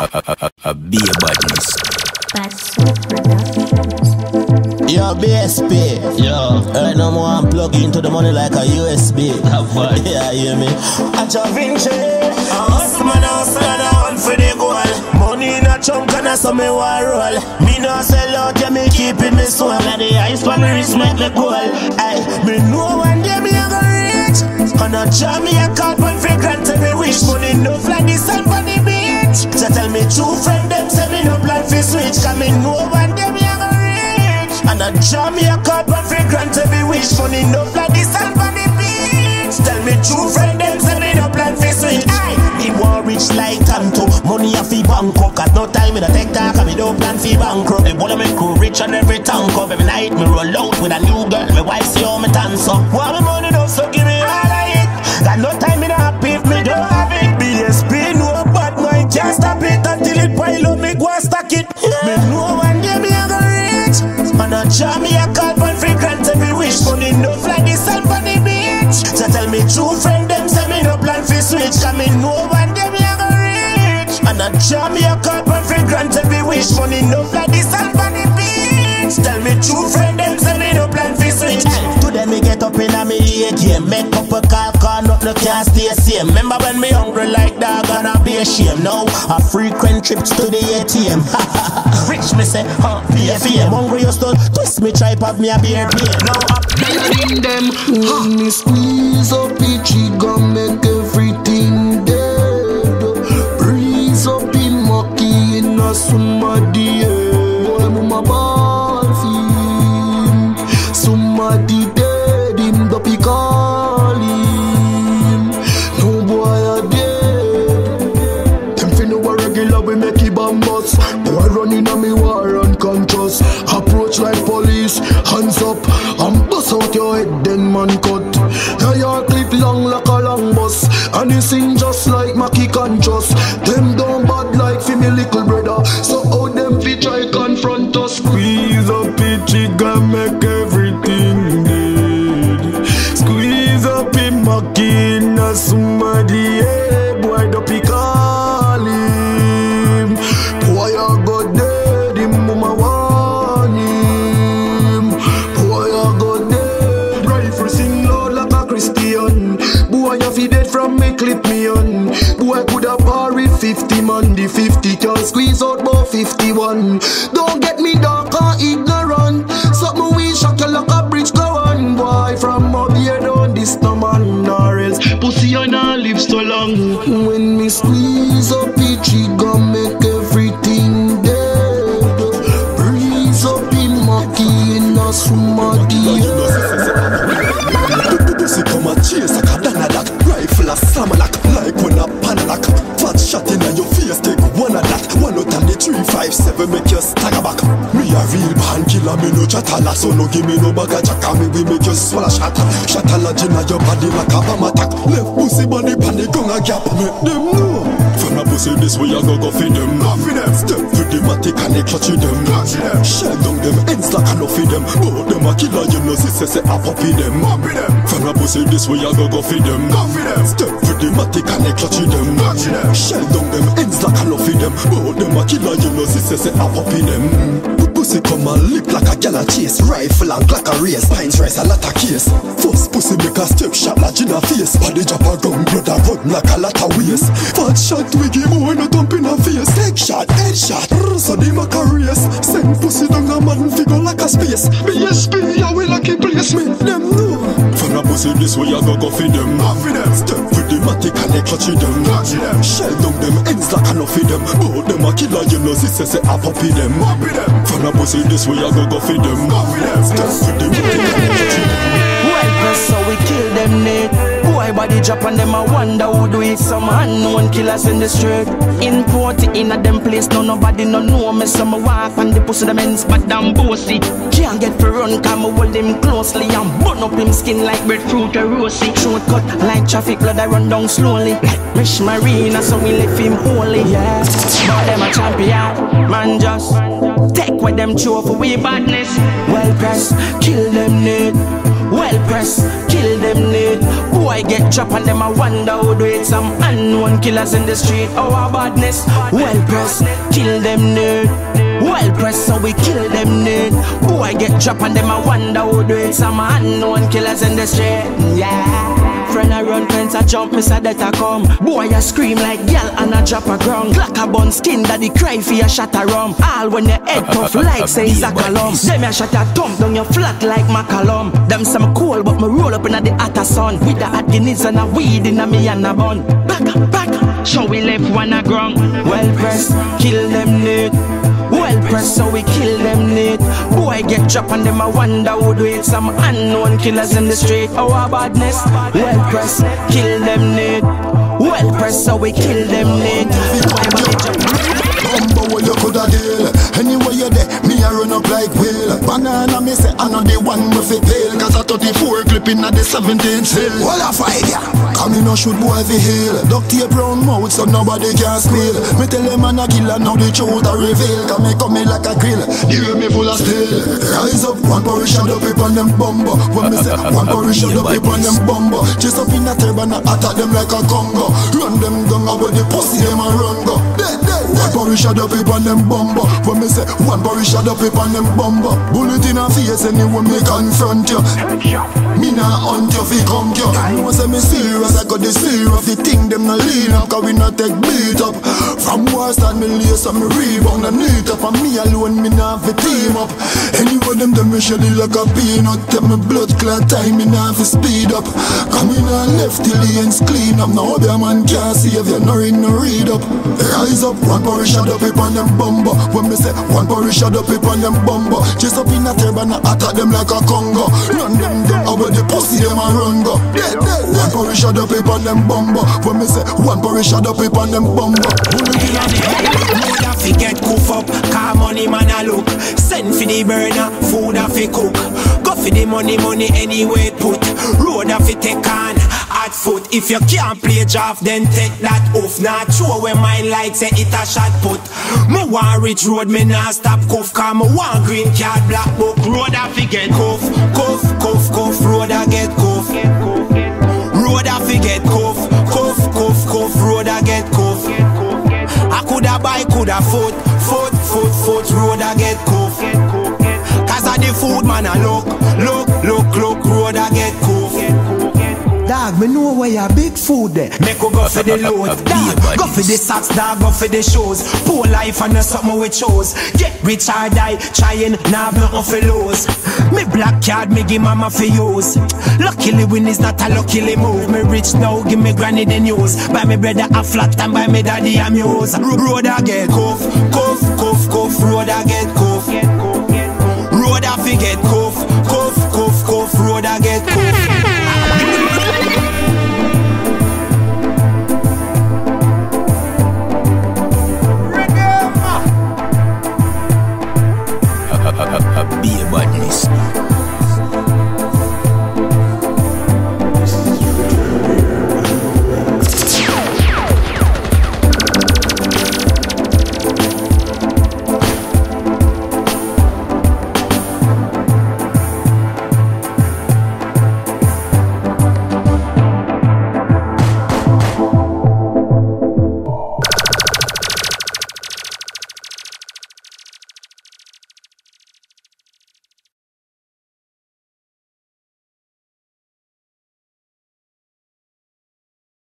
A be a badness. Yo, BSP. Yo, I no more I'm plug into the money like a USB. Yeah, hear me? A Chavinci. Man, I for the goal. Money in a chunk and I saw me war roll. Me no sell out, yeah, me keep it me soul. And the ice for me wrist make me cool. Aye, me know one day me a go rich. And a jam me a card one fragrant to me wish. Money no fly the sun for the beach. So tell me true friend them say me no plan for switch. Cause me know one day me a go rich. And a jam me a card one fragrant to me wish. Money no fly the sun for the beach. Tell me true friend them say me no plan for switch. Aye, me want rich like Tanto. Money a fi Bangkok. At no time in a tech talk and me don't plan fi bankrupt. Me wanna make crew rich on every tank up. Every night me roll out with a new girl. Me wife see how me dance up. Want me money though, so give me all of it. Got no time in a happy if me don't have it. BSP no bad mind can't stop it until it pile up. Me go and stack it. Me know one day me a go rich. And a jam me a call one fragrant every wish. Money no fly the sun for the beach. So tell me true friend them say me no plan fi switch. Cause me know one day me a go rich. And a jam me a call one fragrant every wish. Money no fly the sun for the beach. Tell me true friend them say me no plan fi switch. Today me get up in a me game. Make up a call nothing can't stay same. Remember when me hungry like dog and I be ashamed. Now a frequent trips to the ATM. Rich me say, be a fame. Hungry you still twist me try pop me a beer pain. Now up in them. When me squeeze up it, she gon' make everything dead. Breeze up in Maki in a somebody head. Boy, mama ball film. Somebody dead, him the pick call him. No boy a dead. Them fi know a regular we make it bambus. Boy running on me war unconscious. Approach like police, hands up. And bust out your head, then man cut. Yeah, your clip long like a long bus. And you sing just like Mackie conscious. Them don't bad like for me little brother. So how them fi try confront us? Squeeze up it, trigger make everything dead. Squeeze up in Mackie in a somebody head. Boy, the pick call him. Boy, I go dead, him mama want him. Boy, I go dead. Rifle sing loud like a Christian. Boy, you fi dead from me clip me on. Boy, could have par with 50 man. The 50 can squeeze out about 51. Don't get me dark and ignorant. Something we shock you like a bridge go on. Boy, from up here down this no man nor else. Pussy on her lips so long. When me squeeze up it, she gon' make everything dead. Breeze up in Maki in a somebody. Pussy come and chase like a danadak. Rifle a samanak, like when a panadak. Fat shot in your face, take one of that. 1 out of the 357 make you stagger back. Me a real band killer, me no chatala. So no give me no bag of jacka, me we make you swallow shatter. Shatter lodge in your body like a bomb attack. Left pussy body panic gun a gap, make them know. From a pussy this way I go feed them. Go feed them. Step to the matic and they clutch them. Clutch them. Shell down them ends like a no feed them. Both them a killer, you know say a puppy them. Puppy them. From a pussy this way I go feed them. Go feed them. Step to the matic and they clutch them. Clutch them. Shell down them ends like a no feed them. Both them a killer, you know say a puppy them. Pussy come and lip like a gal a chase. Rifle and Glock a race. Pines rise a lot of case. First pussy make a step shot like in a face. Body drop a gun, blood a run like a lot of waste. Fat shot we give more no thump in a face. Take shot, head shot, so they make a race. Send pussy down a man figure like a space. BSP, I will like a place. Make them know. From a pussy this way I go feed them. Go feed them. Step with the matic and they clutch them. Clutch them. Shell down them ends like a no feed them. Both them a killer, you know this say a puppy them. Puppy them. From a pussy this way I go feed them. Go feed them. Step with the matic and they clutch them. Well, press so we kill them net. Boy body drop and them a wonder who do it. Some unknown killers in the street. Import it in a them place. No nobody no know me. So me walk and the pussy them ends but damn bossy. Can't get for run cause me hold him closely. And burn up him skin like breadfruit or rosy. Shortcut like traffic blood I run down slowly. Like Mish Marina so we left him holy. Yeah, but them a champion. Man just take with them show for we badness. Well press, kill them net. well pressed, kill them need. Boy get chopped and them a wonder how do it. Some unknown killers in the street, our badness. Well pressed, kill them need. Well pressed, so we kill them need. Boy get chopped and them a wonder how do it. Some unknown killers in the street, yeah. Friend I run, friends I jump, miss a that I come. Boy I scream like girl and I drop a ground. Clack a bun skin, daddy cry for your shot a rum. All when your head tough like say Zakalum. Them a shot a thump down your flat like Macalum. Them some cool but me roll up in the hotter sun. With the hot guineas and a weed in a me and a bun. Back, so we left one a ground. Well pressed, kill them need. Well pressed, so we kill them need. Boy get dropped and them a wonder who do it. Some unknown killers in the street, our badness. Well pressed, kill them need. Well pressed, so we kill them need. Bumbo where you coulda deal. Anyway you there, me a run up like whale. Banana me say I know the one me fi fail. Cause I 34 clip in at the 17th hill. Well I fight ya, come in no shoot boy fi heal. Duck tape round mouth so nobody can squeal. Me tell them man a killer now the truth a reveal. Cause me come in like a grill, the way me full of steel. Rise up, one pour shot up on them bumbo. When me say one pour shot up on them bumbo. Just up in a turban and attack them like a Congo. Run them down about the pussy them a run go. One pour shot up on them bumbo. When me say one pour shot up on them bumbo. Bullet in a face anyway me confront you. Me nah hunt you fi come you. No say me serious, I got the serious. The thing them no lean up, cause we not take beat up. From war start me lay some rebound and neat up. And me alone me nah fi team up. Anyway them me shady like a peanut. Tell me blood clot time me nah fi speed up. Come in and left till the ends clean up. Now be a man can't save you, no read no read up. Rise up, one pour shot up on them bumbo. When me say one pour shot up on them bumbo. Just up in a turban and attack them like a Congo. Run them down over the pussy them a run go. One pour shot up on them bumbo. When me say one pour shot up on them bumbo. Food a fi get coof up, car money man a look. Send for the burner, food a fi cook. Go for the money anyway put. Road a fi take on, hot foot. If you can't play draft then take that off. Nah throw away mine like say it a shot put. Me want rich road, me nah stop cuff. Cause me want green card, black book. Road a fi get cuff, cuff, cuff, cuff. Road a get cuff. Road a fi get cuff, cuff, cuff, cuff. Road a get cuff. I coulda buy, coulda foot. Road a get cuff. Cause of the food man a look. Road a get cuff. Dog, me know where your big food there. Make go for the load. Dog, go for the socks, dog, go for the shoes. Poor life and something we chose. Get rich or die, trying, nah have nothing for lose. Me black card, me give mama for use. Luckily win is not a luckily move. Me rich now, give me granny the news. Buy me brother a flat and buy me daddy a muse. Road a get cuff, cuff, cuff, cuff. Road a get